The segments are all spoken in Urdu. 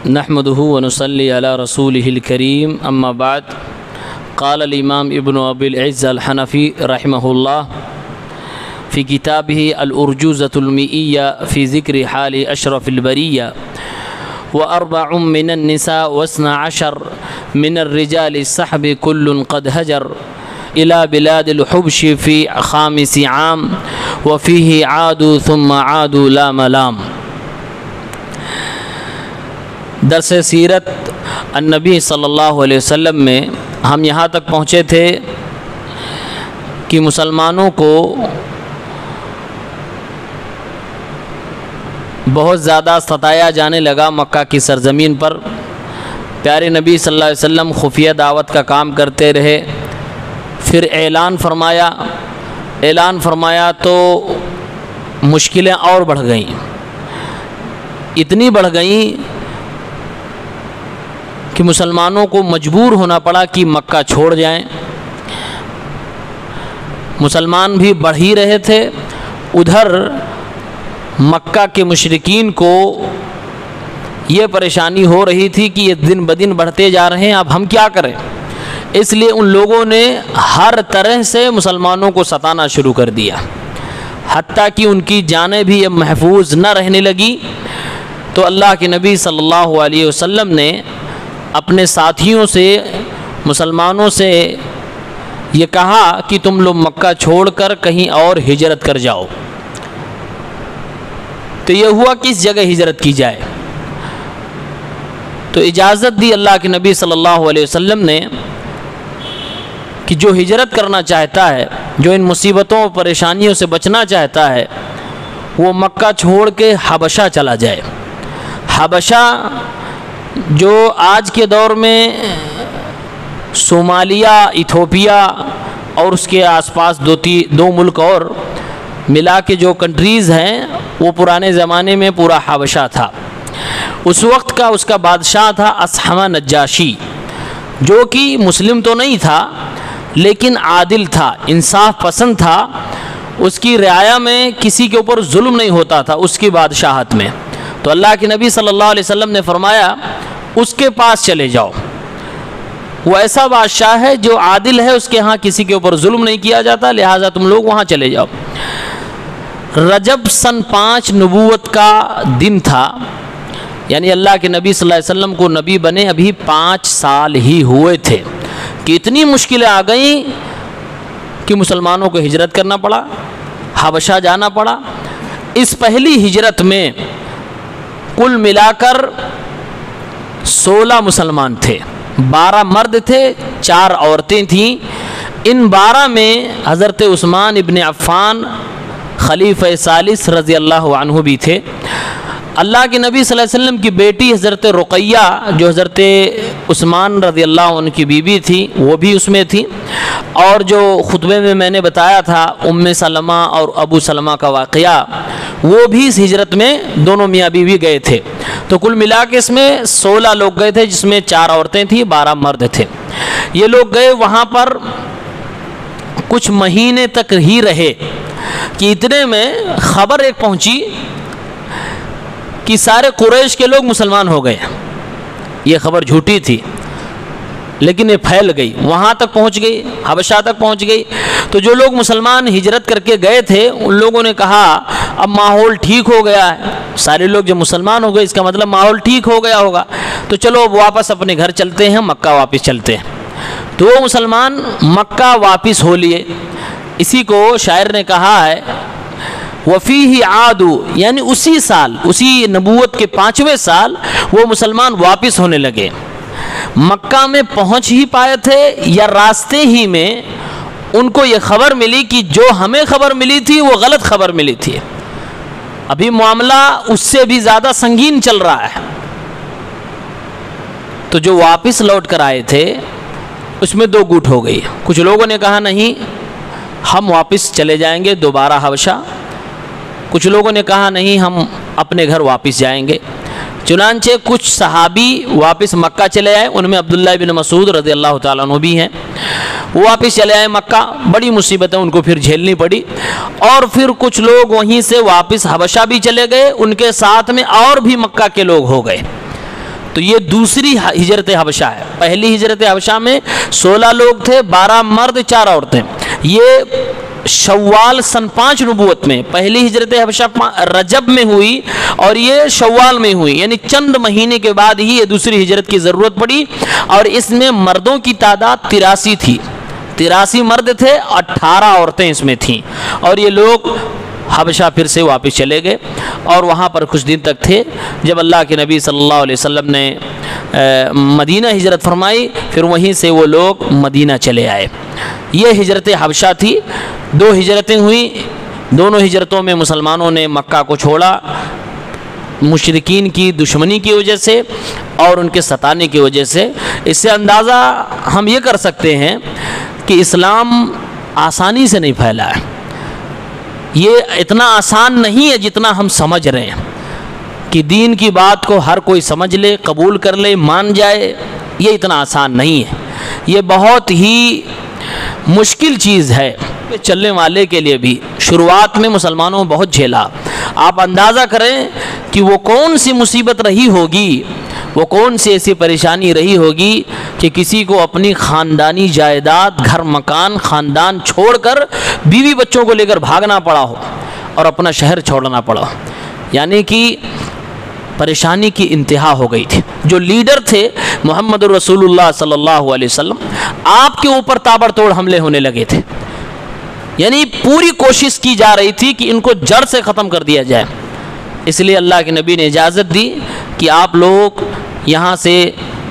نحمده ونصلي على رسوله الكريم اما بعد قال الامام ابن ابی العز الحنفی رحمہ اللہ في كتابه الأرجوزة المئية في ذكر حال أشرف البرية وأربع من النساء واثنا عشر من الرجال السحب كل قد هجر إلى بلاد الحبش في خامس عام وفيه عادوا ثم عادوا لا ملام۔ درس سیرت النبی صلی اللہ علیہ وسلم میں ہم یہاں تک پہنچے تھے کہ مسلمانوں کو بہت زیادہ ستایا جانے لگا مکہ کی سرزمین پر۔ پیارے نبی صلی اللہ علیہ وسلم خفیہ دعوت کا کام کرتے رہے، پھر اعلان فرمایا تو مشکلیں اور بڑھ گئیں، اتنی بڑھ گئیں کہ مسلمانوں کو مجبور ہونا پڑا کہ مکہ چھوڑ جائیں۔ مسلمان بھی بڑھ ہی رہے تھے، ادھر مکہ کے مشرکین کو یہ پریشانی ہو رہی تھی کہ یہ دن بدن بڑھتے جا رہے ہیں، اب ہم کیا کریں؟ اس لیے ان لوگوں نے ہر طرح سے مسلمانوں کو ستانا شروع کر دیا، حتیٰ کہ ان کی جانیں بھی اب محفوظ نہ رہنے لگی۔ تو اللہ کے نبی صلی اللہ علیہ وسلم نے اپنے ساتھیوں سے، مسلمانوں سے یہ کہا کہ تم لوگ مکہ چھوڑ کر کہیں اور ہجرت کر جاؤ۔ تو یہ ہوا کس جگہ ہجرت کی جائے؟ تو اجازت دی اللہ کے نبی صلی اللہ علیہ وسلم نے کہ جو ہجرت کرنا چاہتا ہے، جو ان مصیبتوں اور پریشانیوں سے بچنا چاہتا ہے، وہ مکہ چھوڑ کے حبشہ چلا جائے۔ حبشہ جو آج کے دور میں صومالیہ، ایتھوپیا اور اس کے آس پاس دو ملک اور ملا کے جو کنٹریز ہیں، وہ پرانے زمانے میں پورا حبشہ تھا۔ اس وقت کا اس کا بادشاہ تھا اصحمہ نجاشی، جو کہ مسلم تو نہیں تھا لیکن عادل تھا، انصاف پسند تھا۔ اس کی رعایا میں کسی کے اوپر ظلم نہیں ہوتا تھا اس کی بادشاہت میں۔ تو اللہ کے نبی صلی اللہ علیہ وسلم نے فرمایا اس کے پاس چلے جاؤ، وہ ایسا بادشاہ ہے جو عادل ہے، اس کے ہاں کسی کے اوپر ظلم نہیں کیا جاتا، لہٰذا تم لوگ وہاں چلے جاؤ۔ رجب سن 5 نبوت کا دن تھا، یعنی اللہ کے نبی صلی اللہ علیہ وسلم کو نبی بنے ابھی 5 سال ہی ہوئے تھے کہ اتنی مشکلیں آ گئیں کہ مسلمانوں کو ہجرت کرنا پڑا، حبشہ جانا پڑا۔ اس پہلی ہجرت میں کل ملا کر 16 مسلمان تھے، 12 مرد تھے، 4 عورتیں تھیں۔ ان 12 میں حضرت عثمان ابن عفان خلیفہ ثالث رضی اللہ عنہ بھی تھے۔ اللہ کے نبی صلی اللہ علیہ وسلم کی بیٹی حضرت رقیہ جو حضرت عثمان رضی اللہ عنہ کی بیوی تھی، وہ بھی اس میں تھی۔ اور جو خطبے میں نے بتایا تھا ام سلمہ اور ابو سلمہ کا واقعہ، وہ بھی اس ہجرت میں دونوں میاں بیوی گئے تھے۔ تو کل ملا کے اس میں 16 لوگ گئے تھے، جس میں 4 عورتیں تھیں، 12 مرد تھے۔ یہ لوگ گئے، وہاں پر کچھ مہینے تک ہی رہے کہ اتنے میں خبر ایک پہنچی کہ سارے قریش کے لوگ مسلمان ہو گئے۔ یہ خبر جھوٹی تھی لیکن یہ پھیل گئی، وہاں تک پہنچ گئی، حبشہ تک پہنچ گئی۔ تو جو لوگ مسلمان ہجرت کر کے گئے تھے، ان لوگوں نے کہا اب ماحول ٹھیک ہو گیا ہے، سارے لوگ جب مسلمان ہو گئے اس کا مطلب ماحول ٹھیک ہو گیا ہوگا، تو چلو اب واپس اپنے گھر چلتے ہیں، مکہ واپس چلتے ہیں۔ تو وہ مسلمان مکہ واپس ہو لیے۔ اسی کو شاعر نے کہا ہے وفیہ عادوا، یعنی اسی سال، اسی نبوت کے 5ویں سال وہ مسلمان واپس ہونے لگے۔ مکہ میں پہنچ ہی پائے تھے یا راستے ہی میں ان کو یہ خبر ملی کہ جو ہمیں خبر ملی تھی وہ غلط خبر ملی تھی، ابھی معاملہ اس سے بھی زیادہ سنگین چل رہا ہے۔ تو جو واپس لوٹ کر آئے تھے اس میں 2 گوٹ ہو گئی۔ کچھ لوگوں نے کہا نہیں ہم واپس چلے جائیں گے دوبارہ حبشہ، کچھ لوگوں نے کہا نہیں ہم اپنے گھر واپس جائیں گے۔ چنانچہ کچھ صحابی واپس مکہ چلے آئے، ان میں عبداللہ بن مسعود رضی اللہ تعالیٰ عنہ بھی ہیں، وہ واپس چلے آئے مکہ۔ بڑی مصیبتیں ان کو پھر جھیلنی پڑی، اور پھر کچھ لوگ وہیں سے واپس حبشہ بھی چلے گئے، ان کے ساتھ میں اور بھی مکہ کے لوگ ہو گئے۔ تو یہ دوسری ہجرت حبشہ ہے۔ پہلی ہجرت حبشہ میں 16 لوگ تھے، 12 مرد 4 عورتیں۔ یہ شوال سن 5 نبوت میں، پہلی ہجرت حبشہ رجب میں ہوئی اور یہ شوال میں ہوئی، یعنی چند مہینے کے بعد ہی یہ دوسری ہجرت کی ضرورت پڑی، اور اس میں مردوں کی تعداد 83 تھی، 83 مرد تھے، 18 عورتیں اس میں تھیں، اور یہ لوگ حبشہ پھر سے واپس چلے گئے اور وہاں پر کچھ دن تک تھے۔ جب اللہ کے نبی صلی اللہ علیہ وسلم نے مدینہ ہجرت فرمائی، پھر وہیں سے وہ لوگ مدینہ چلے آئے۔ یہ ہجرت حبشہ تھی۔ 2 ہجرتیں ہوئیں، دونوں ہجرتوں میں مسلمانوں نے مکہ کو چھوڑا، مشرکین کی دشمنی کی وجہ سے اور ان کے ستانے کی وجہ سے۔ اس سے اندازہ ہم یہ کر سکتے ہیں کہ اسلام آسانی سے نہیں پھیلا ہے، یہ اتنا آسان نہیں ہے جتنا ہم سمجھ رہے ہیں کہ دین کی بات کو ہر کوئی سمجھ لے، قبول کر لے، مان جائے۔ یہ اتنا آسان نہیں ہے، یہ بہت ہی مشکل چیز ہے چلنے والے کے لیے بھی۔ شروعات میں مسلمانوں بہت جھیلا، آپ اندازہ کریں کہ وہ کون سی مصیبت رہی ہوگی، وہ کون سی ایسی پریشانی رہی ہوگی کہ کسی کو اپنی خاندانی جائیداد، گھر مکان، خاندان چھوڑ کر بیوی بچوں کو لے کر بھاگنا پڑا ہو اور اپنا شہر چھوڑنا پڑا ہو، یعنی کہ پریشانی کی انتہا ہو گئی تھی۔ جو لیڈر تھے محمد رسول اللہ صلی اللہ علیہ وسلم، آپ کے اوپر تابڑ توڑ حملے ہونے لگے تھے، یعنی پوری کوشش کی جا رہی تھی کہ ان کو جڑ سے ختم کر دیا جائے۔ اس لیے اللہ کے نبی نے اجازت دی کہ آپ لوگ یہاں سے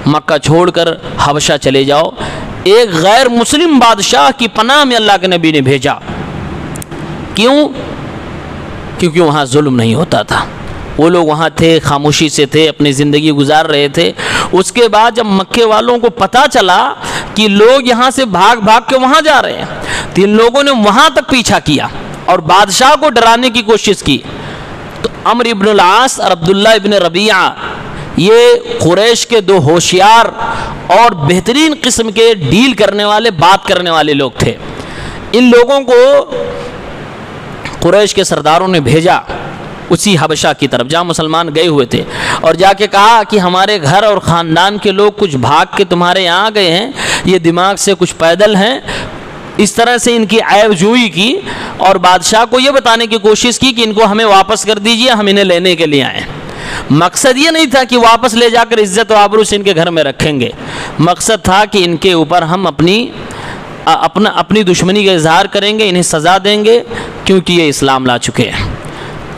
مکہ چھوڑ کر حبشہ چلے جاؤ۔ ایک غیر مسلم بادشاہ کی پناہ میں اللہ کے نبی نے بھیجا۔ کیوں؟ کیونکہ وہاں ظلم نہیں ہوتا تھا، وہ لوگ وہاں تھے، خاموشی سے تھے، اپنی زندگی گزار رہے تھے۔ اس کے بعد جب مکے والوں کو پتہ چلا کہ لوگ یہاں سے بھاگ بھاگ کے وہاں جا رہے ہیں، تو ان لوگوں نے وہاں تک پیچھا کیا اور بادشاہ کو ڈرانے کی کوشش کی۔ تو عمرو ابن العاص اور عبداللہ ابن ربیعہ، یہ قریش کے 2 ہوشیار اور بہترین قسم کے ڈیل کرنے والے، بات کرنے والے لوگ تھے۔ ان لوگوں کو قریش کے سرداروں نے بھیجا اسی حبشہ کی طرف جہاں مسلمان گئے ہوئے تھے، اور جا کے کہا کہ ہمارے گھر اور خاندان کے لوگ کچھ بھاگ کے تمہارے یہاں گئے ہیں، یہ دماغ سے کچھ پیدل ہیں۔ اس طرح سے ان کی عیب جوئی کی اور بادشاہ کو یہ بتانے کی کوشش کی کہ ان کو ہمیں واپس کر دیجئے، ہم انہیں لینے کے لیے آئے۔ مقصد یہ نہیں تھا کہ واپس لے جا کر عزت و آبرو سے ان کے گھر میں رکھیں گے، مقصد تھا کہ ان کے اوپر ہم اپنی دشمنی کا اظہار کریں گے، انہیں سزا دیں گے کیونکہ یہ اسلام لا چکے ہیں۔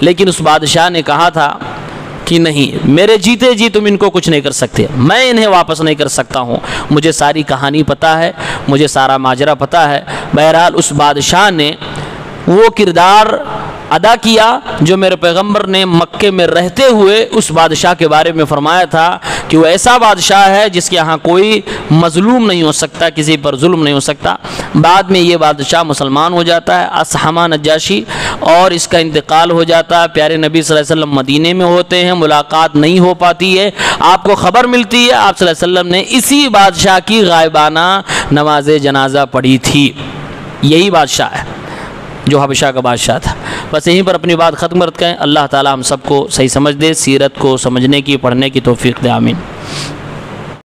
لیکن اس بادشاہ نے کہا تھا کہ نہیں، میرے جیتے جی تم ان کو کچھ نہیں کر سکتے، میں انہیں واپس نہیں کر سکتا ہوں، مجھے ساری کہانی پتہ ہے، مجھے سارا ماجرا پتہ ہے۔ بہرحال اس بادشاہ نے وہ کردار ادا کیا جو میرے پیغمبر نے مکے میں رہتے ہوئے اس بادشاہ کے بارے میں فرمایا تھا کہ وہ ایسا بادشاہ ہے جس کے یہاں کوئی مظلوم نہیں ہو سکتا، کسی پر ظلم نہیں ہو سکتا۔ بعد میں یہ بادشاہ مسلمان ہو جاتا ہے، اصحمہ نجاشی، اور اس کا انتقال ہو جاتا ہے۔ پیارے نبی صلی اللہ علیہ وسلم مدینے میں ہوتے ہیں، ملاقات نہیں ہو پاتی ہے، آپ کو خبر ملتی ہے آپ صلی اللہ علیہ وسلم نے اسی بادشاہ کی غائبانہ نماز جنازہ پڑھی تھی۔ یہی بادشاہ ہے جو حبشہ کا بادشاہ تھا۔ بس یہیں پر اپنی بات ختم کرتے ہیں۔ اللہ تعالی ہم سب کو صحیح سمجھ دے، سیرت کو سمجھنے کی، پڑھنے کی توفیق دے، آمین۔